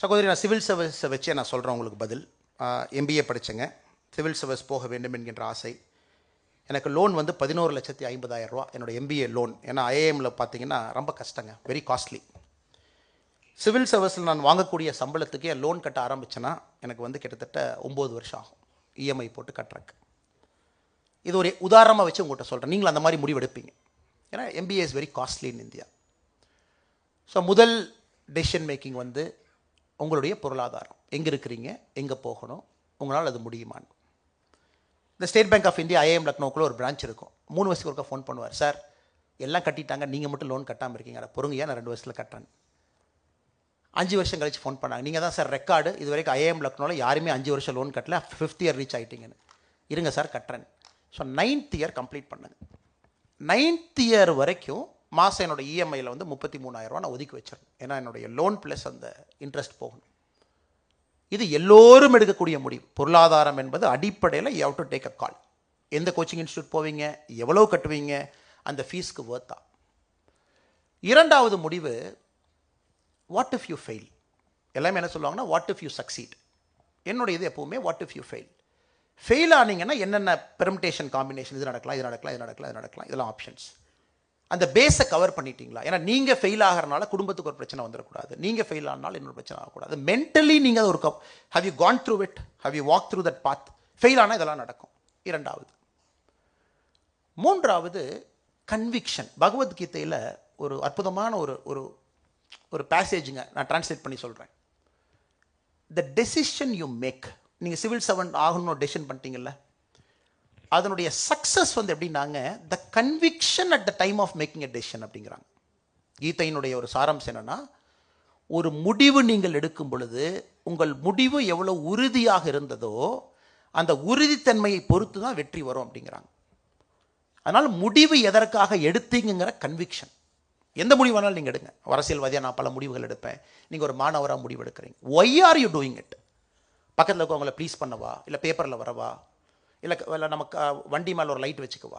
சகோதரி, நான் சிவில் சர்வீஸை வச்சே நான் சொல்கிறேன் உங்களுக்கு பதில். எம்பிஏ படித்தேங்க. சிவில் சர்வீஸ் போக வேண்டும் என்கின்ற ஆசை. எனக்கு லோன் வந்து 11,50,000 ரூபா என்னோடய எம்பிஏ லோன். ஏன்னா ஐஏஎம்மில் பார்த்தீங்கன்னா ரொம்ப கஷ்டங்க, வெரி காஸ்ட்லி. சிவில் சர்வீஸில் நான் வாங்கக்கூடிய சம்பளத்துக்கே லோன் கட்ட ஆரம்பித்தேன்னா எனக்கு வந்து கிட்டத்தட்ட 9 வருஷம் ஆகும் இஎம்ஐ போட்டு கட்டுறக்கு. இது ஒரு உதாரணமாக வச்சு உங்கள்கிட்ட சொல்கிறேன். நீங்களும் அந்த மாதிரி முடிவு எடுப்பீங்க. ஏன்னா MBA is very costly in India. So முதல் டெசிஷன் மேக்கிங் வந்து உங்களுடைய பொருளாதாரம், எங்கே இருக்கிறீங்க, எங்கே போகணும், உங்களால் அது முடியுமான்னு. இந்த State Bank of India IIM லக்னோக்குள்ளே ஒரு பிரான்ச் இருக்கும். 3 வருஷத்துக்கு ஒருக்கா ஃபோன் பண்ணுவார். சார் எல்லாம் கட்டிட்டாங்க, நீங்கள் மட்டும் லோன் கட்டாமல் இருக்கீங்க, அதை பொறுங்கய்யா, நான் 2 வருஷத்தில் கட்டுறேன். 5 வருஷம் கழிச்சு ஃபோன் பண்ணாங்க. நீங்கள் தான் சார் ரெக்கார்டு, இது வரைக்கும் ஐஏஎம் லக்னோவில் யாருமே 5 வருஷம் லோன் கட்டல, 5th இயர் ரீச் ஆகிட்டீங்கன்னு. இருங்க சார் கட்டுறேன். ஸோ 9th இயர் கம்ப்ளீட் பண்ணுங்க. 9th இயர் வரைக்கும் மாதம் என்னோடய இஎம்ஐயில் வந்து 33,000 ரூபா நான் ஒதுக்கி வச்சிருக்கேன். ஏன்னா என்னுடைய லோன் ப்ளஸ் அந்த இன்ட்ரெஸ்ட் போகணும். இது எல்லோரும் எடுக்கக்கூடிய முடிவு. பொருளாதாரம் என்பது அடிப்படையில் you have to take a call. எந்த கோச்சிங் இன்ஸ்டியூட் போவீங்க, எவ்வளோ கட்டுவீங்க, அந்த ஃபீஸ்க்கு வர்த்தா. இரண்டாவது முடிவு, வாட் இஃப் யூ ஃபெயில். எல்லாமே என்ன சொல்லுவாங்கன்னா வாட் இஃப் யூ சக்சீட். என்னுடைய இது எப்போவுமே what if you fail. Fail ஆனீங்கன்னா என்னென்ன பெர்முடேஷன் காம்பினேஷன், இது நடக்கலாம், இது நடக்கலாம், இது நடக்கலாம், இது நடக்கலாம், இதெல்லாம் ஆப்ஷன்ஸ். அந்த பேஸை கவர் பண்ணிட்டீங்களா? ஏன்னா நீங்கள் ஃபெயில் ஆகிறனால குடும்பத்துக்கு ஒரு பிரச்சனை வந்துடக்கூடாது, நீங்கள் ஃபெயில் ஆனாலும் இன்னொரு பிரச்சனை ஆகக்கூடாது. மென்டலி நீங்கள் ஒரு how you gone through it, how you walk through that path. Fail ஆனால் இதெல்லாம் நடக்கும். இரண்டாவது. மூன்றாவது, கன்விக்ஷன். பகவத்கீதையில் ஒரு அற்புதமான ஒரு ஒரு ஒரு பேசேஜுங்க, நான் டிரான்ஸ்லேட் பண்ணி சொல்கிறேன். The decision you make. நீங்கள் சிவில் சர்வெண்ட் ஆகணும்னு டெசிஷன் பண்ணிட்டீங்கல்ல, அதனுடைய சக்ஸஸ் வந்து எப்படின்னாங்க, the conviction at the time of making a decision அப்படிங்கிறாங்க. கீதையினுடைய ஒரு சாராம்சம் என்னென்னா, ஒரு முடிவு நீங்கள் எடுக்கும் பொழுது உங்கள் முடிவு எவ்வளோ உறுதியாக இருந்ததோ அந்த உறுதித்தன்மையை பொறுத்து தான் வெற்றி வரும் அப்படிங்கிறாங்க. அதனால் முடிவு எதற்காக எடுத்தீங்கிற கன்விக்ஷன். எந்த முடிவு வேணாலும் நீங்கள் எடுங்க. அரசியல்வாதியாக நான் பல முடிவுகள் எடுப்பேன். நீங்கள் ஒரு மாணவராக முடிவு எடுக்கிறீங்க. Why are you doing it? பக்கத்தில் இருக்கவங்களை ப்ளீஸ் பண்ணவா, இல்லை பேப்பரில் வரவா, இல்லை நமக்கு வண்டி மேலே ஒரு லைட் வச்சுக்கவா?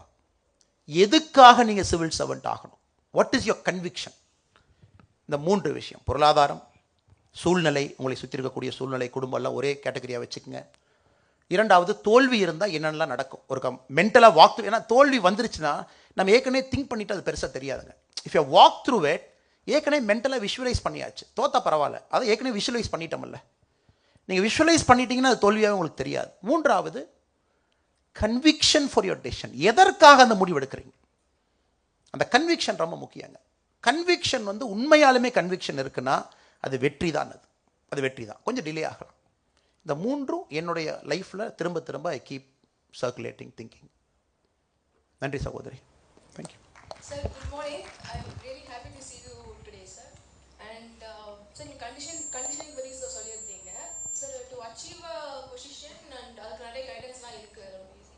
எதுக்காக நீங்கள் சிவில் சர்வெண்ட் ஆகணும்? What is your conviction? இந்த 3 விஷயம், பொருளாதாரம், சூழ்நிலை, உங்களை சுற்றி இருக்கக்கூடிய சூழ்நிலை, குடும்பம் எல்லாம் ஒரே கேட்டகரியாக வச்சுக்கோங்க. இரண்டாவது, தோல்வி இருந்தால் என்னென்னலாம் நடக்கும், ஒரு மென்டலாக வாக் த்ரூ. ஏன்னா தோல்வி வந்துருச்சுன்னா நம்ம ஏற்கனவே திங்க் பண்ணிவிட்டு அது பெருசாக தெரியாதுங்க. If you walk through it, ஏற்கனவே மென்டலாக விஷுவலைஸ் பண்ணியாச்சு. தோத்தா பரவாயில்ல, அதை ஏற்கனவே விஷுவலைஸ் பண்ணிட்டோம்ல. நீங்கள் விஷுவலைஸ் பண்ணிட்டீங்கன்னா அது தோல்வியாகவே உங்களுக்கு தெரியாது. மூன்றாவது, கன்விக்ஷன் ஃபார் யுவர் டெசிஷன். எதற்காக அந்த முடிவு எடுக்கிறீங்க, அந்த கன்விக்ஷன் ரொம்ப முக்கியங்க. கன்விக்ஷன் வந்து உண்மையாலுமே கன்விக்ஷன் இருக்குன்னா அது வெற்றி தான். அது வெற்றி தான். கொஞ்சம் டிலே ஆகலாம். இந்த 3ம் என்னுடைய லைஃப்பில் திரும்ப திரும்ப ஐ கீப் சர்க்குலேட்டிங் திங்கிங். நன்றி சகோதரி. Thank you. Sir, good morning. I'm really happy to see you today, sir. And sir, in conditioning பத்தி சார் சொல்லியிருந்தீங்க. Sir, to achieve a position and அதுக்கு நிறைய கைடன்ஸ்லாம் இருக்கு,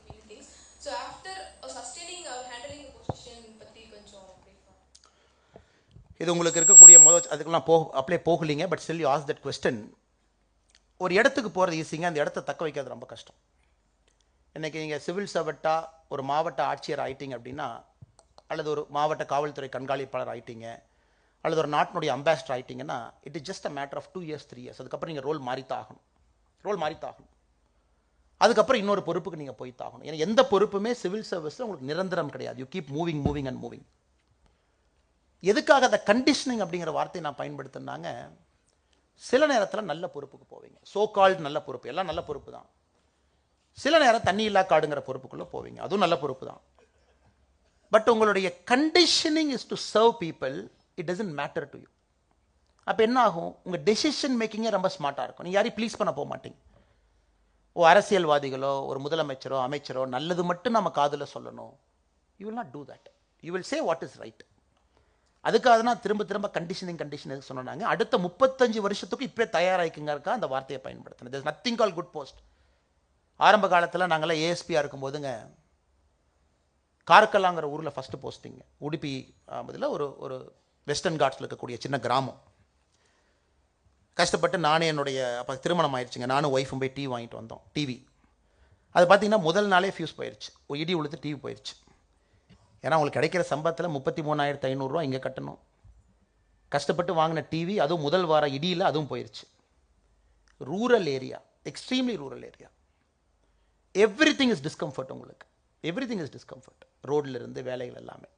many things. So after sustaining or handling the position பத்தி கொஞ்சம் brief-ஆ. இது உங்களுக்கு இருக்கக்கூடிய அதுக்கெல்லாம் அப்படியே போகலீங்க. But still you ask that question. ஒரு இடத்துக்கு போகிறது ஈஸிங்க, அந்த இடத்த தக்க வைக்கிறது ரொம்ப கஷ்டம். இன்றைக்கி நீங்கள் சிவில் சர்வெண்ட்டாக ஒரு மாவட்ட ஆட்சியர் ஆகிட்டீங்க அப்படின்னா, அல்லது ஒரு மாவட்ட காவல்துறை கண்காணிப்பாளர் ஆகிட்டீங்க, அல்லது ஒரு நாட்டினுடைய அம்பாசிடர் ஆகிட்டிங்கன்னா, it is just a matter of 2 years 3 years. அதுக்கப்புறம் நீங்கள் ரோல் மாறித்தாகணும். அதுக்கப்புறம் இன்னொரு பொறுப்புக்கு நீங்கள் போய்த்தாகணும். ஏன்னா எந்த பொறுப்புமே சிவில் சர்வீஸில் உங்களுக்கு நிரந்தரம் கிடையாது. You keep moving. எதுக்காக அந்த கண்டிஷனிங் அப்படிங்கிற வார்த்தையை நான் பயன்படுத்தினாங்க, சில நேரத்தில் நல்ல பொறுப்புக்கு போவீங்க. சோ கால்டு நல்ல பொறுப்பு, எல்லாம் நல்ல பொறுப்பு தான். சில நேரம் தண்ணி இல்லா காடுங்கிற பொறுப்புக்குள்ளே போவீங்க, அதுவும் நல்ல பொறுப்பு தான். பட் உங்களுடைய conditioning is to serve people. It doesn't matter to you. அப்போ என்ன ஆகும், உங்கள் டெசிஷன் மேக்கிங்கே ரொம்ப ஸ்மார்ட்டாக இருக்கும். நீங்கள் யாரையும் ப்ளீஸ் பண்ண போக மாட்டீங்க. அரசியல்வாதிகளோ ஒரு முதலமைச்சரோ அமைச்சரோ நல்லது மட்டும் நம்ம காதில் சொல்லணும். You will not do that. You will say what is right. அதுக்காக தான் திரும்ப திரும்ப கண்டிஷன் சொன்னாங்க. அடுத்த 35 வருஷத்துக்கு இப்போ தயாராகிக்குங்கறக்கா அந்த வார்த்தையை பயன்படுத்தினேன். There is nothing call good post. ஆரம்ப காலத்தில் நாங்கள்லாம் ஏஎஸ்பியாக இருக்கும்போதுங்க, கார்கலாங்கிற ஊரில் ஃபஸ்ட்டு போஸ்டிங்க. உடுப்பி பதில் ஒரு வெஸ்டர்ன் காட்ஸில் இருக்கக்கூடிய சின்ன கிராமம். கஷ்டப்பட்டு நானே என்னுடைய அப்போ திருமணம் ஆயிடுச்சுங்க. நானும் ஒய்ஃபும் போய் டிவி வாங்கிட்டு வந்தோம். டிவி அது பார்த்திங்கன்னா முதல் நாளே ஃபியூஸ் போயிடுச்சு. ஒரு இடி உழுத்து டிவி போயிடுச்சு. ஏன்னா உங்களுக்கு கிடைக்கிற சம்பளத்தில் 33,500 ரூபா இங்கே கட்டணும். கஷ்டப்பட்டு வாங்கின டிவி அதுவும் முதல் வார இடியில் அதுவும் போயிடுச்சு. Rural area, extremely rural area, every thing is discomfort. உங்களுக்கு எவ்ரி திங் இஸ் டிஸ்கம்ஃபர்ட், ரோட்ல இருந்து வேலைகள் எல்லாமே.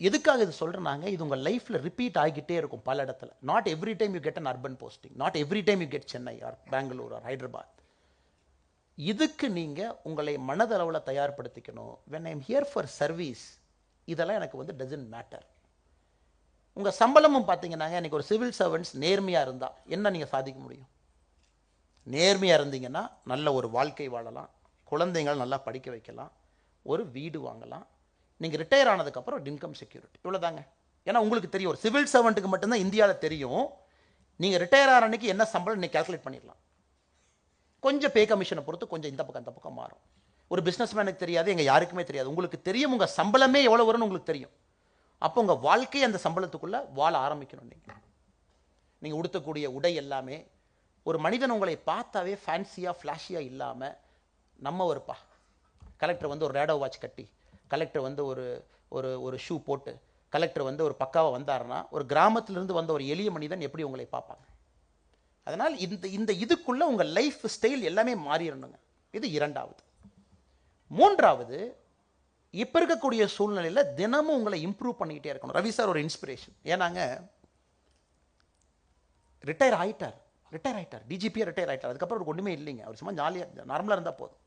எதுக்காக இது சொல்கிறேன்னாங்க, இது உங்கள் லைஃப்பில் ரிப்பீட் ஆகிக்கிட்டே இருக்கும் பல இடத்துல. Not every time you get an urban posting, not every time you get Chennai or Bangalore or Hyderabad. இதுக்கு நீங்கள் உங்களை மனதளவில் தயார்படுத்திக்கணும். When I am here for service, இதெல்லாம் எனக்கு வந்து டசன்ட் மேட்டர். உங்கள் சம்பளமும் பார்த்தீங்கன்னாங்க, இன்றைக்கி ஒரு சிவில் சர்வெண்ட்ஸ் நேர்மையாக இருந்தால் என்ன நீங்கள் சாதிக்க முடியும்? நேர்மையாக இருந்தீங்கன்னா நல்ல ஒரு வாழ்க்கை வாழலாம், குழந்தைங்களை நல்லா படிக்க வைக்கலாம், ஒரு வீடு வாங்கலாம். நீங்கள் ரிட்டையர் ஆனதுக்கப்புறம் இன்கம் செக்யூரிட்டி, இவ்வளோதாங்க. ஏன்னா உங்களுக்கு தெரியும், ஒரு சிவில் சர்வெண்ட்டுக்கு மட்டும்தான் இந்தியாவில் தெரியும் நீங்கள் ரிட்டையர் ஆகிற அன்றைக்கி என்ன சம்பளம் நீங்கள் கேல்குலேட் பண்ணிடலாம். கொஞ்சம் பே கமிஷனை பொறுத்து கொஞ்சம் இந்த பக்கம் அந்த பக்கம் மாறும். ஒரு பிஸ்னஸ் மேனுக்கு தெரியாது, எங்கள் யாருக்குமே தெரியாது. உங்களுக்கு தெரியும் உங்கள் சம்பளமே எவ்வளோ வரும்னு உங்களுக்கு தெரியும். அப்போ உங்கள் வாழ்க்கையை அந்த சம்பளத்துக்குள்ளே வாழ ஆரம்பிக்கணும். நீங்கள் உடுத்தக்கூடிய உடை எல்லாமே ஒரு மனிதன் உங்களை பார்த்தாவே ஃபேன்சியாக ஃப்ளாஷியாக இல்லாமல், நம்ம ஒருப்பா கலெக்டர் வந்து ஒரு ரேடோ வாட்ச் கட்டி, கலெக்டர் வந்து ஒரு ஒரு ஒரு ஷூ போட்டு, கலெக்டர் வந்து ஒரு பக்காவாக வந்தாருன்னா, ஒரு கிராமத்திலிருந்து வந்த ஒரு எளிய மனிதன் எப்படி உங்களை பார்ப்பாங்க? அதனால் இந்த இதுக்குள்ளே உங்கள் லைஃப் ஸ்டைல் எல்லாமே மாறிடணுங்க. இது இரண்டாவது. மூன்றாவது, இப்போ இருக்கக்கூடிய சூழ்நிலையில் தினமும் உங்களை இம்ப்ரூவ் பண்ணிக்கிட்டே இருக்கணும். ரவி சார் ஒரு இன்ஸ்பிரேஷன். ஏன்னாங்க ரிட்டையர் ஆகிட்டார், டிஜிபியாக ரிட்டையர் ஆகிட்டார். அதுக்கப்புறம் அவருக்கு ஒன்றுமே இல்லைங்க. அவர் சும்மா ஜாலியாக நார்மலாக இருந்தால் போதும்.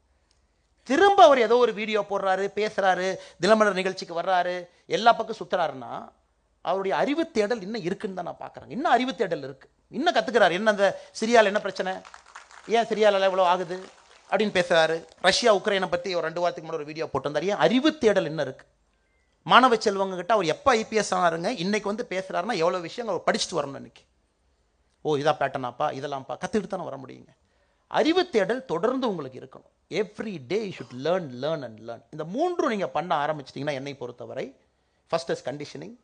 திரும்ப அவர் ஏதோ ஒரு வீடியோ போடுறாரு, பேசுகிறாரு, தினமலர் நிகழ்ச்சிக்கு வர்றாரு, எல்லா பக்கம் சுற்றுறாருன்னா அவருடைய அறிவு தேடல் இன்னும் இருக்குன்னு தான் நான் பார்க்குறேன். இன்னும் அறிவு தேடல் இருக்குது, இன்னும் கற்றுக்கிறாரு. என்ன அந்த சிரியாவில் என்ன பிரச்சனை, ஏன் சிரியாவில் இவ்வளோ ஆகுது அப்படின்னு பேசுகிறாரு. ரஷ்யா உக்ரைனை பற்றி ஒரு 2 வாரத்துக்கு முன்னாடி ஒரு வீடியோ போட்டிருந்தார். ஏன் அறிவு தேடல் இன்னும் இருக்குது. மாணவ செல்வங்க கிட்ட அவர் எப்போ ஐபிஎஸ் ஆனாருங்க, இன்னைக்கு வந்து பேசுகிறாருன்னா எவ்வளோ விஷயம் அவர் படிச்சுட்டு வரணும். இன்னைக்கு ஓ இதா பேட்டர்னாப்பா, இதெல்லாம்ப்பா கற்றுக்கிட்டு தானே வர முடியுங்க. அறிவு தேடல் தொடர்ந்து உங்களுக்கு இருக்கணும். Every day you should learn. இந்த மூன்றும் நீங்கள் பண்ண ஆரம்பிச்சிட்டிங்கன்னா, என்னை பொறுத்தவரை first is conditioning,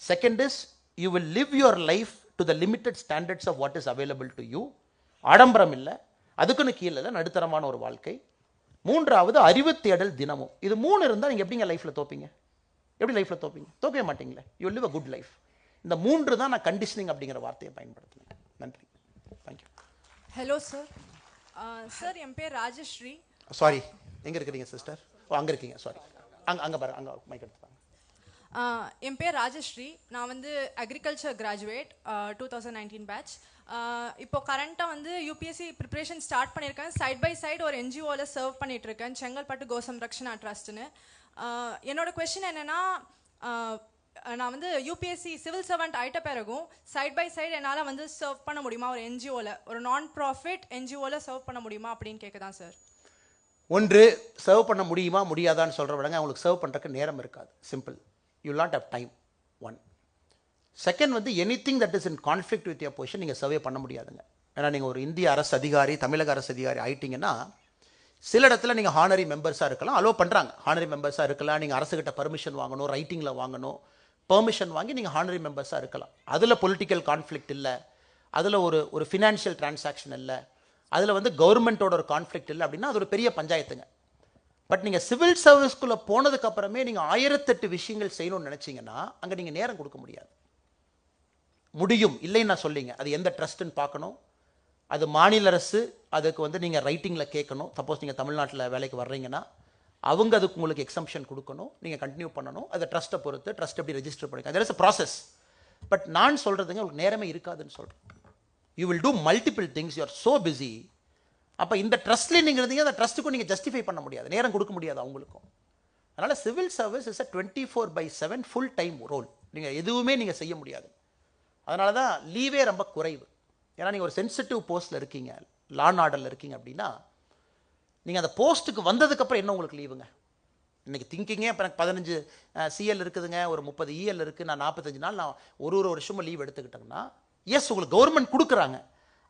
second is you will live your life to the limited standards of what is available to you. ஆடம்பரம் இல்லை, அதுக்குன்னு கீழே இல்லை, நடுத்தரமான ஒரு வாழ்க்கை. மூன்றாவது அறிவு தேடல் தினமும். இது 3 இருந்தால் நீங்கள் எப்படிங்க லைஃப்பில் தோப்பீங்க? எப்படி லைஃப்பில் தோப்பீங்க? தோக்கவே மாட்டீங்களே. You live a good life. இந்த 3 தான் நான் கண்டிஷனிங் அப்படிங்கிற வார்த்தையை பயன்படுத்தினேன். நன்றி, தேங்க்யூ. Hello sir. சார் என் பேர் ராஜஸ்ரீ. சாரி, எங்கே இருக்கிறீங்க சிஸ்டர்? ஓ அங்கே இருக்கீங்க, சாரி. அங்கே பாரு, அங்கே மைக் எடுத்துப்பாங்க. என் பேர் ராஜஸ்ரீ. நான் வந்து அக்ரிகல்ச்சர் கிராஜுவேட், 2019 பேட்ச். இப்போ கரண்ட்டாக வந்து யூபிஎஸ்சி ப்ரிப்ரேஷன் ஸ்டார்ட் பண்ணியிருக்கேன். சைட் பை சைடு ஒரு என்ஜிஓவில் சர்வ் பண்ணிகிட்ருக்கேன், செங்கல்பட்டு கோசம்ரக்ஷனா ட்ரஸ்ட்டுன்னு. என்னோட கொஷின் என்னென்னா, நான் வந்து யூபிஎஸ்சி சிவில் சர்வெண்ட் ஆகிட்ட பிறகும் சைட் பை சைடு என்னால் வந்து சர்வ் பண்ண முடியுமா, ஒரு என்ஜிஓவில், ஒரு நான் ப்ராஃபிட் என்ஜிஓவில் சர்வ் பண்ண முடியுமா அப்படின்னு கேட்க தான் சார். ஒன்று, சர்வ் பண்ண முடியுமா முடியாதான்னு சொல்கிற விடங்க அவங்களுக்கு சர்வ் பண்ணுறதுக்கு நேரம் இருக்காது. Simple, you not have time. One. Second வந்து anything that is in conflict with your position நீங்கள் சர்வே பண்ண முடியாதுங்க. ஏன்னா நீங்கள் ஒரு இந்திய அரசு அதிகாரி, தமிழக அரசு அதிகாரி ஆகிட்டிங்கன்னா, சில இடத்துல நீங்கள் ஹானரி மெம்பர்ஸாக இருக்கலாம், அலோவ் பண்ணுறாங்க, ஹானரி மெம்பர்ஸாக இருக்கலாம். நீங்கள் அரசுகிட்ட பர்மிஷன் வாங்கணும், ரைட்டிங்கில் வாங்கணும், பெர்மிஷன் வாங்கி நீங்கள் ஹானரி மெம்பர்ஸாக இருக்கலாம். அதில் பொலிட்டிக்கல் கான்ஃப்ளிக்ட் இல்லை, அதில் ஒரு ஃபினான்ஷியல் டிரான்சாக்ஷன் இல்லை, அதில் வந்து கவர்மெண்ட்டோட ஒரு கான்ஃப்ளிக்ட் இல்லை. அப்படின்னா அது ஒரு பெரிய பஞ்சாயத்துங்க. பட் நீங்கள் சிவில் சர்வீஸ்குள்ளே போனதுக்கப்புறமே நீங்கள் 1008 விஷயங்கள் செய்யணும்னு நினச்சிங்கன்னா அங்கே நீங்கள் நேரம் கொடுக்க முடியாது. முடியும் இல்லைன்னு நான் சொல்லிங்க. அது எந்த ட்ரஸ்ட்டுன்னு பார்க்கணும், அது மாநில அரசு, அதுக்கு வந்து நீங்கள் ரைட்டிங்கில் கேட்கணும். சப்போஸ் நீங்கள் தமிழ்நாட்டில் வேலைக்கு வர்றீங்கன்னா அவங்க அதுக்கு உங்களுக்கு எக்ஸம்ஷன் கொடுக்கணும், நீங்கள் கண்டினியூ பண்ணணும். அதை ட்ரஸ்ட்டை பொறுத்து, ட்ரஸ்ட் எப்படி ரெஜிஸ்டர் பண்ணிக்க, there is a process. But நான் சொல்கிறதுங்க உங்களுக்கு நேரமே இருக்காதுன்னு சொல்கிறேன். You will do multiple things, you are so busy. அப்போ இந்த ட்ரஸ்ட்லேயே நீங்கள் இருந்தீங்க, அந்த ட்ரஸ்ட்டுக்கும் நீங்கள் ஜஸ்டிஃபை பண்ண முடியாது, நேரம் கொடுக்க முடியாது அவங்களுக்கும். அதனால் civil service is a 24/7 full time role. நீங்கள் எதுவுமே நீங்கள் செய்ய முடியாது. அதனால தான் லீவே ரொம்ப குறைவு. ஏன்னா நீங்கள் ஒரு சென்சிட்டிவ் போஸ்ட்டில் இருக்கீங்க, லா அண்ட் ஆர்டரில் இருக்கீங்க அப்படின்னா, நீங்கள் அந்த போஸ்ட்டுக்கு வந்ததுக்கப்புறம் என்ன உங்களுக்கு லீவுங்க? இன்றைக்கி திங்கிங்கே இப்போ எனக்கு 15 சிஎல் இருக்குதுங்க, ஒரு 30 இஎல் இருக்குது, நான் 45 நாள் நான் ஒரு வருஷமும் லீவ் எடுத்துக்கிட்டேங்கன்னா, எஸ் உங்களுக்கு கவர்மெண்ட் கொடுக்குறாங்க.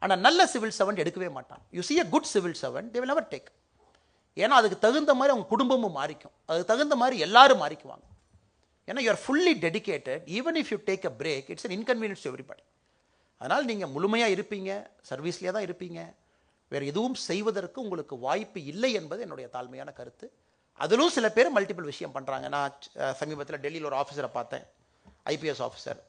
ஆனால் நல்ல சிவில் சர்வெண்ட் எடுக்கவே மாட்டான். You see a good civil servant, they will never take. ஏன்னா அதுக்கு தகுந்த மாதிரி அவங்க குடும்பமும் மாறிக்கும், அதுக்கு தகுந்த மாதிரி எல்லாரும் மாறிக்குவாங்க. ஏன்னா you are fully dedicated. Even if you take a break, it's an inconvenience to everybody. அதனால் நீங்கள் முழுமையாக இருப்பீங்க, சர்வீஸ்லேயே தான் இருப்பீங்க, வேறு எதுவும் செய்வதற்கு உங்களுக்கு வாய்ப்பு இல்லை என்பது என்னுடைய தாழ்மையான கருத்து. அதிலும் சில பேர் மல்டிபிள் விஷயம் பண்ணுறாங்க. நான் சமீபத்தில் டெல்லியில் ஒரு ஆஃபீஸரை பார்த்தேன், IPS officer,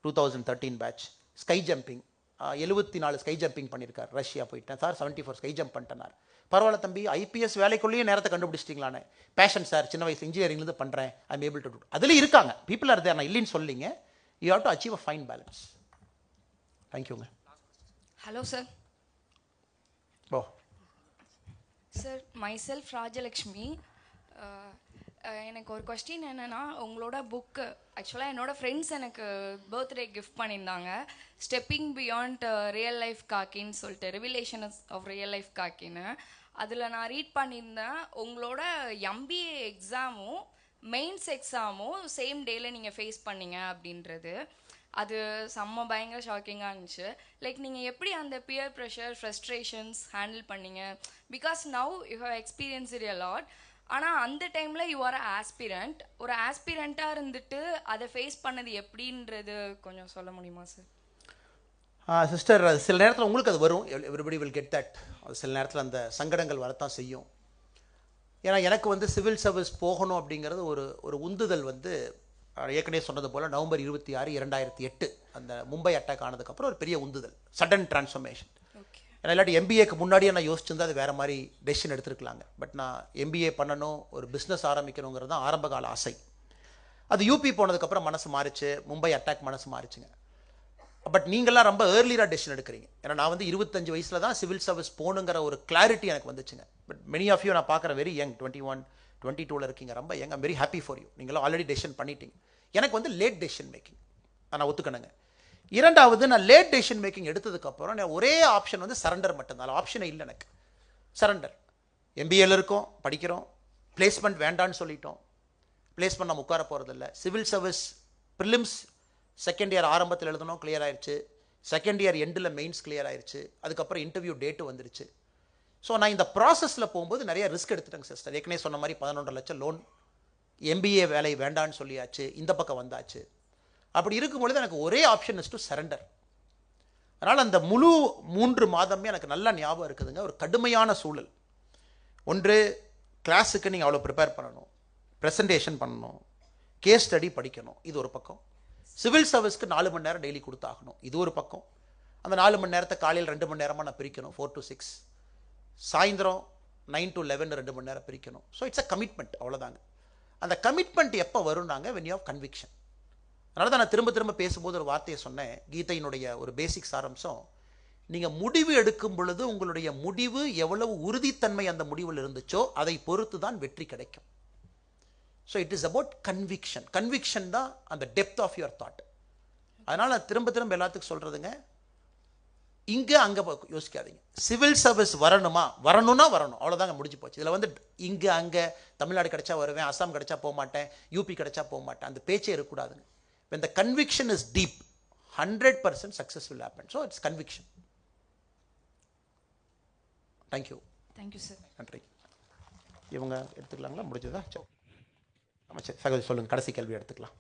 2013 batch, sky jumping, 74 sky jumping பண்ணியிருக்கார். ரஷ்யா போயிட்டேன் சார், 74 ஸ்கை ஜம்ப் பண்ணிட்டேனார். பரவாயில்ல தம்பி, ஐபிஎஸ் வேலைக்குள்ளேயே நேரத்தை கண்டுபிடிச்சிட்டிங்களானே. பேஷன் சார், சின்ன வயசு இன்ஜினியரிங்லேருந்து பண்ணுறேன், I am able to do. அதுலேயும் இருக்காங்க, பீப்புள் ஆர் தேர், நான் இல்லைன்னு சொல்லிங்க. You have to achieve a fine balance. தேங்க்யூங்க. Hello sir. Oh sir, my self Rajalakshmi. எனக்கு ஒரு கொஸ்டின் என்னென்னா, உங்களோட புக்கு ஆக்சுவலாக என்னோட ஃப்ரெண்ட்ஸ் எனக்கு பர்த்டே கிஃப்ட் பண்ணியிருந்தாங்க. ஸ்டெப்பிங் பியாண்ட் ரியல் லைஃப் காக்கின்னு சொல்லிட்டு, ரிவிலேஷன்ஸ் ஆஃப் ரியல் லைஃப் காக்கின்னு. அதில் நான் ரீட் பண்ணியிருந்தேன், உங்களோட எம்பிஏ எக்ஸாமும் மெயின்ஸ் எக்ஸாமும் சேம் டேயில் நீங்கள் ஃபேஸ் பண்ணீங்க அப்படின்றது. அது செம்ம பயங்கர ஷாக்கிங்காக இருந்துச்சு. லைக் நீங்கள் எப்படி அந்த பியர் ப்ரெஷர், ஃப்ரஸ்ட்ரேஷன்ஸ் ஹேண்டில் பண்ணீங்க? Because now you have experience it a lot. ஆனால் அந்த டைமில் யூ ஆர் அ ஆஸ்பிரண்ட். ஒரு ஆஸ்பிரண்ட்டாக இருந்துட்டு அதை ஃபேஸ் பண்ணது எப்படின்றது கொஞ்சம் சொல்ல முடியுமா சார்? சிஸ்டர், சில நேரத்தில் உங்களுக்கு அது வரும். Everybody will get that. சில நேரத்தில் அந்த சங்கடங்கள் வரத்தான் செய்யும். ஏன்னா எனக்கு வந்து சிவில் சர்வீஸ் போகணும் அப்படிங்கிறது ஒரு உந்துதல் வந்து ஏற்கனவே சொன்னது போல் நவம்பர் 26, 2008 அந்த மும்பை அட்டாக் ஆனதுக்கப்புறம் ஒரு பெரிய உந்துதல், சடன் டிரான்ஸ்ஃபர்மேஷன். ஏன்னா இல்லாட்டி எம்பிஏக்கு முன்னாடியே நான் யோசிச்சிருந்தா அது வேறு மாதிரி டெசிஷன் எடுத்துருக்கலாங்க. பட் நான் எம்பிஏ பண்ணணும், ஒரு பிஸ்னஸ் ஆரம்பிக்கணுங்கிறது தான் ஆரம்பகால ஆசை. அது யூபி போனதுக்கப்புறம் மனசு மாறிச்சு, மும்பை அட்டாக் மனசு மாறிச்சுங்க. பட் நீங்களாம் ரொம்ப ஏர்லியராக டெசிஷன் எடுக்கிறீங்க. ஏன்னா நான் வந்து 25 வயசில் தான் சிவில் சர்வீஸ் போகணுங்கிற ஒரு கிளாரிட்டி எனக்கு வந்துச்சுங்க. பட் மெனி ஆஃப் யூ நான் பார்க்குற வெரி யங், 21, 22 இருக்கீங்க, ரொம்ப young. I'm very happy for you. நீங்களும் ஆல்ரெடி டெசிஷன் பண்ணிட்டீங்க. எனக்கு வந்து லேட் டெசிஷன் மேக்கிங் நான் ஒத்துக்கணுங்க. இரண்டாவது, நான் லேட் டெசிஷன் மேக்கிங் எடுத்ததுக்கப்புறம் நான் ஒரே ஆப்ஷன் வந்து சரண்டர் மட்டும்தான். ஆப்ஷனே இல்லை எனக்கு. சரண்டர். எம்பிஏல இருக்கோம், படிக்கிறோம், பிளேஸ்மெண்ட் வேண்டான்னு சொல்லிட்டோம். பிளேஸ்மெண்ட் நம்ம உட்கார போகிறதில்ல. Civil service prelims second year ஆரம்பத்தில் எழுதணும், கிளியர் ஆயிடுச்சு. செகண்ட் இயர் எண்டில் மெயின்ஸ் கிளியர் ஆயிடுச்சு. அதுக்கப்புறம் இன்டர்வியூ டேட்டு வந்துருச்சு. ஸோ நான் இந்த ப்ராசஸில் போகும்போது நிறைய ரிஸ்க் எடுத்துட்டேங்க சிஸ்டர். ஏற்கனவே சொன்ன மாதிரி 11.5 லட்சம் லோன், எம்பிஏ வேலை வேண்டான்னு சொல்லியாச்சு, இந்த பக்கம் வந்தாச்சு. அப்படி இருக்கும்பொழுது எனக்கு ஒரே ஆப்ஷன் இஸ் டு சரண்டர். அதனால் அந்த முழு 3 மாதமே எனக்கு நல்லா ஞாபகம் இருக்குதுங்க. ஒரு கடுமையான சூழல். ஒன்று, கிளாஸுக்கு நீங்கள் அவ்வளோ ப்ரிப்பேர் பண்ணணும், ப்ரெசன்டேஷன் பண்ணணும், கேஸ் ஸ்டடி படிக்கணும், இது ஒரு பக்கம். சிவில் சர்வீஸ்க்கு 4 மணி நேரம் டெய்லி கொடுத்தாகணும், இது ஒரு பக்கம். அந்த 4 மணி நேரத்தை காலையில் 2 மணி நேரமாக நான் பிரிக்கணும், 4 to 6. சாயந்தரம் 9 to 11 2 மணி நேரம் பிரிக்கணும். ஸோ இட்ஸ் அ கமிட்மெண்ட், அவ்வளோதாங்க. அந்த கமிட்மெண்ட் எப்போ வரும்னாங்க, when you have conviction. அதனால தான் நான் திரும்ப திரும்ப பேசும்போது ஒரு வார்த்தையை சொன்னேன், கீதையினுடைய ஒரு பேசிக் சாரம்சம், நீங்கள் முடிவு எடுக்கும் பொழுது உங்களுடைய முடிவு எவ்வளவு உறுதித்தன்மை அந்த முடிவில் இருந்துச்சோ அதை பொறுத்து தான் வெற்றி கிடைக்கும். So it is about conviction. Conviction தான் அந்த டெப்த் ஆஃப் யுவர் தாட். அதனால் நான் திரும்ப திரும்ப எல்லாத்துக்கும் சொல்கிறதுங்க, இங்கே அங்கே யோசிக்காதீங்க. சிவில் சர்வீஸ் வரணுமா, வரணும்னா வரணும், அவ்வளோதாங்க, முடிஞ்சு போச்சு. இதில் வந்து இங்கே அங்கே தமிழ்நாடு கிடைச்சா வருவேன், அசாம் கிடைச்சா போக மாட்டேன், யூபி கிடைச்சா போக மாட்டேன், அந்த பேச்சே இருக்கக்கூடாதுங்க. when the conviction is deep, 100% success will happen. So it's conviction. Thank you. Thank you, sir. நன்றி. இவங்க எடுத்துக்கலாங்களா, முடிஞ்சதா? சரி, சகோதரி சொல்லுங்கள், கடைசி கேள்வி எடுத்துக்கலாம்.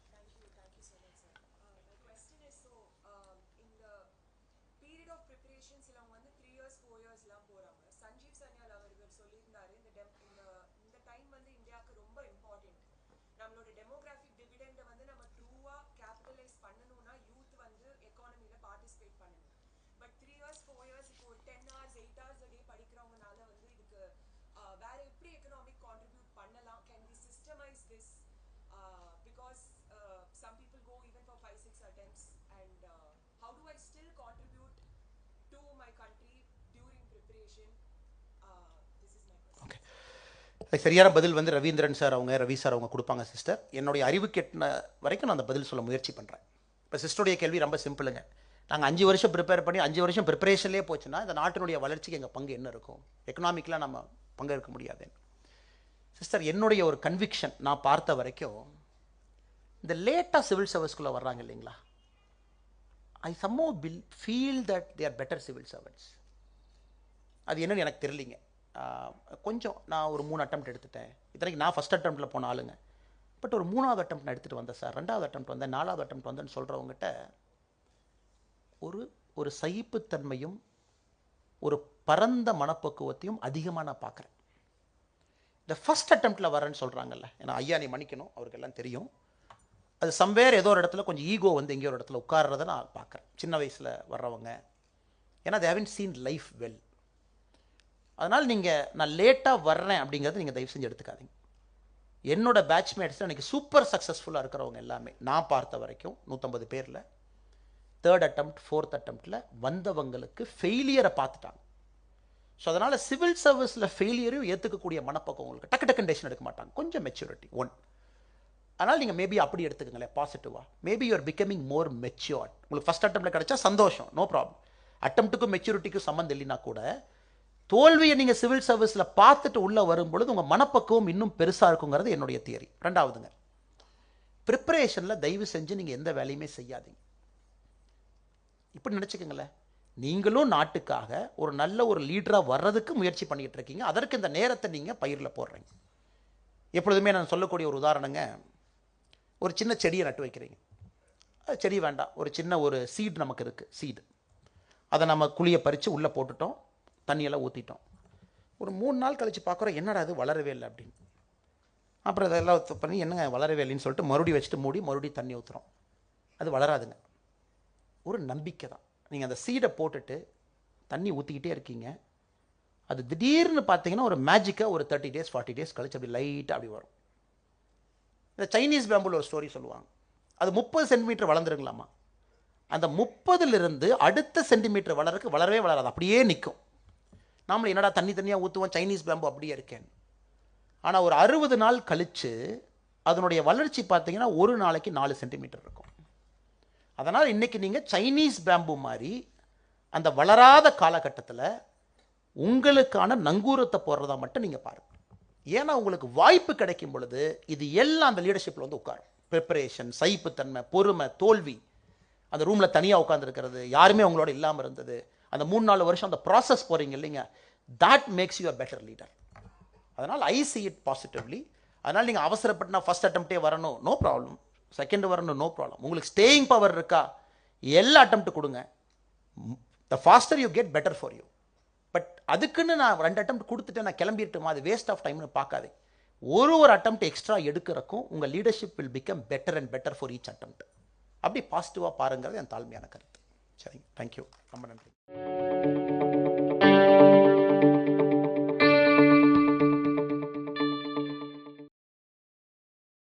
சரியான பதில் வந்து ரவீந்திரன் சார் ரவி சார் அவங்க கொடுப்பாங்க சிஸ்டர். என்னுடைய அறிவு கெட்டின வரைக்கும் நான் அந்த பதில் சொல்ல முயற்சி பண்ணுறேன். இப்போ சிஸ்டருடைய கேள்வி ரொம்ப சிம்பிளுங்க. நாங்கள் 5 வருஷம் ப்ரிப்பேர் பண்ணி 5 வருஷம் ப்ரிப்பரேஷன்லேயே போச்சுன்னா இந்த நாட்டினுடைய வளர்ச்சிக்கு எங்கள் பங்கு என்ன இருக்கும்? எக்கனாமிக்கலாக நம்ம பங்கெடுக்க முடியாது சிஸ்டர். என்னுடைய ஒரு கன்விக்ஷன் நான் பார்த்த வரைக்கும், இந்த லேட்டாக சிவில் சர்வீஸ்குள்ளே வர்றாங்க இல்லைங்களா, I somehow feel that they are better civil servants. அது என்னன்னு எனக்கு தெரியலிங்க. கொஞ்சம் நான் ஒரு 3 அட்டெம்ப்ட் எடுத்துட்டேன். இத்தனைக்கு நான் ஃபஸ்ட் அட்டெம்ப்டில் போன ஆளுங்க. பட் ஒரு 3வது அட்டெம்ப்ட் நான் எடுத்துகிட்டு வந்தேன் சார், 2வது அட்டெம்ப்ட் வந்தேன், 4வது அட்டெம்ப்ட் வந்தேன்னு சொல்கிறவங்ககிட்ட ஒரு சகிப்புத்தன்மையும் ஒரு பரந்த மனப்பக்குவத்தையும் அதிகமாக நான் பார்க்குறேன். இந்த ஃபஸ்ட் அட்டெம்ப்டில் வரேன்னு சொல்கிறாங்கல்ல, ஏன்னா ஐயா நீ மன்னிக்கணும், அவருக்கு எல்லாம் தெரியும், அது சம்வேர் ஏதோ ஒரு இடத்துல கொஞ்சம் ஈகோ வந்து எங்கேயோ ஒரு இடத்துல உட்கார்றதை நான் பார்க்குறேன். சின்ன வயசில் வர்றவங்க, ஏன்னா they haven't seen life well. அதனால் நீங்கள் நான் லேட்டாக வர்றேன் அப்படிங்கிறது நீங்கள் தயவு செஞ்சு எடுத்துக்காதீங்க. என்னோட பேட்ச்மேட்ஸ் அன்றைக்கி சூப்பர் சக்ஸஸ்ஃபுல்லாக இருக்கிறவங்க எல்லாமே நான் பார்த்த வரைக்கும் 150 பேரில் 3rd attempt 4th attemptல வந்தவங்களுக்கு ஃபெயிலியரை பார்த்துட்டாங்க. ஸோ அதனால் சிவில் சர்வீஸில் ஃபெயிலியரையும் ஏற்றுக்கக்கூடிய மனப்பக்கம் உங்களுக்கு டக்கு டக்குன்னு டெசிஷன் எடுக்க மாட்டாங்க. கொஞ்சம் மெச்சூரிட்டி அதனால் நீங்கள் மேபி அப்படி எடுத்துக்கங்களேன் பாசிட்டிவாக. Maybe you're becoming more matured. உங்களுக்கு ஃபஸ்ட் அட்டம்ப்டில் கிடைச்சா சந்தோஷம், நோ ப்ராப்ளம். அட்டம்ப்ட்டுக்கும் மெச்சூரிட்டிக்கும் சம்மந்தம் இல்லைன்னா கூட தோல்வியை நீங்கள் சிவில் சர்வீஸில் பார்த்துட்டு உள்ளே வரும்பொழுது உங்கள் மனப்பக்குவம் இன்னும் பெருசாக இருக்குங்கிறது என்னுடைய தியரி. ரெண்டாவதுங்க, ப்ரிப்பரேஷனில் தயவு செஞ்சு நீங்கள் எந்த வேலையுமே செய்யாதீங்க. இப்படி நினச்சிக்கங்களேன், நீங்களும் நாட்டுக்காக ஒரு நல்ல ஒரு லீடராக வர்றதுக்கு முயற்சி பண்ணிக்கிட்டு இருக்கீங்க. அதற்கு இந்த நேரத்தை நீங்கள் பயிரில் போடுறீங்க. எப்பொழுதுமே நான் சொல்லக்கூடிய ஒரு உதாரணங்க, ஒரு சின்ன செடியை நட்டு வைக்கிறீங்க. அது செடி வேண்டாம், ஒரு சின்ன ஒரு சீடு நமக்கு இருக்குது, சீடு. அதை நம்ம குழியை பறித்து உள்ளே போட்டுட்டோம், தண்ணியெல்லாம் ஊற்றிட்டோம். ஒரு 3 நாள் கழித்து பார்க்குறோம், என்னடா அது வளரவே இல்லை அப்படின்னு. அப்புறம் இதெல்லாம் பண்ணி என்னங்க வளரவே இல்லைன்னு சொல்லிட்டு மறுபடியும் வச்சுட்டு மூடி மறுபடியும் தண்ணி ஊற்றுறோம். அது வளராதுங்க. ஒரு நம்பிக்கை தான். நீங்கள் அந்த சீடை போட்டுட்டு தண்ணி ஊற்றிக்கிட்டே இருக்கீங்க, அது திடீர்னு பார்த்தீங்கன்னா ஒரு மேஜிக்காக ஒரு 30 days 40 days கழிச்சு அப்படி லைட்டாக அப்படி வரும். இந்த சைனீஸ் பேம்புல ஒரு ஸ்டோரி சொல்லுவாங்க. அது 30 சென்டிமீட்டர் வளர்ந்துருங்களாமா. அந்த 30லிருந்து அடுத்த சென்டிமீட்டர் வளரக்கு வளரவே வளராது, அப்படியே நிற்கும். நாமளும் என்னடா தண்ணியாக ஊற்றுவோம், சைனீஸ் பேம்பு அப்படியே இருக்கேன். ஆனால் ஒரு 60 நாள் கழித்து அதனுடைய வளர்ச்சி பார்த்தீங்கன்னா ஒரு நாளைக்கு 4 சென்டிமீட்டர் இருக்கும். அதனால் இன்றைக்கி நீங்கள் சைனீஸ் பேம்பு மாதிரி அந்த வளராத காலகட்டத்தில் உங்களுக்கான நங்கூரத்தை போடுறதா மட்டும் நீங்கள் பாருங்கள். ஏன்னா உங்களுக்கு வாய்ப்பு கிடைக்கும் பொழுது இது எல்லாம் அந்த லீடர்ஷிப்பில் வந்து உட்காரும். ப்ரிப்பரேஷன், சகிப்புத்தன்மை, பொறுமை, தோல்வி, அந்த ரூமில் தனியாக உட்காந்துருக்கிறது, யாருமே உங்களோட இல்லாமல் இருந்தது, அந்த 3-4 வருஷம் அந்த ப்ராசஸ் போகிறீங்க இல்லைங்க, that makes you a better leader. அதனால் I see it positively. அதனால் நீங்கள் அவசரப்பட்டு நான் ஃபஸ்ட் அட்டம்ப்டே வரணும், நோ ப்ராப்ளம். செகண்ட் வரணும், நோ ப்ராப்ளம். உங்களுக்கு ஸ்டேயிங் பவர் இருக்கா, எல்லா அட்டம்ப்ட் கொடுங்க. the faster you get, better for you. But அதுக்குன்னு நான் 2 அட்டம்ப்ட் கொடுத்துட்டு நான் கிளம்பிட்டுமா, அது வேஸ்ட் ஆஃப் டைம்னு பார்க்காதே. ஒரு அட்டம்ப்ட் எக்ஸ்ட்ரா எடுக்கிறக்கும் உங்கள் leadership will become better and better for each attempt. அப்படி பாசிட்டிவாக பாருங்கிறது என் தாழ்மையான கருத்து. சரிங்க, தேங்க்யூ, ரொம்ப நன்றி.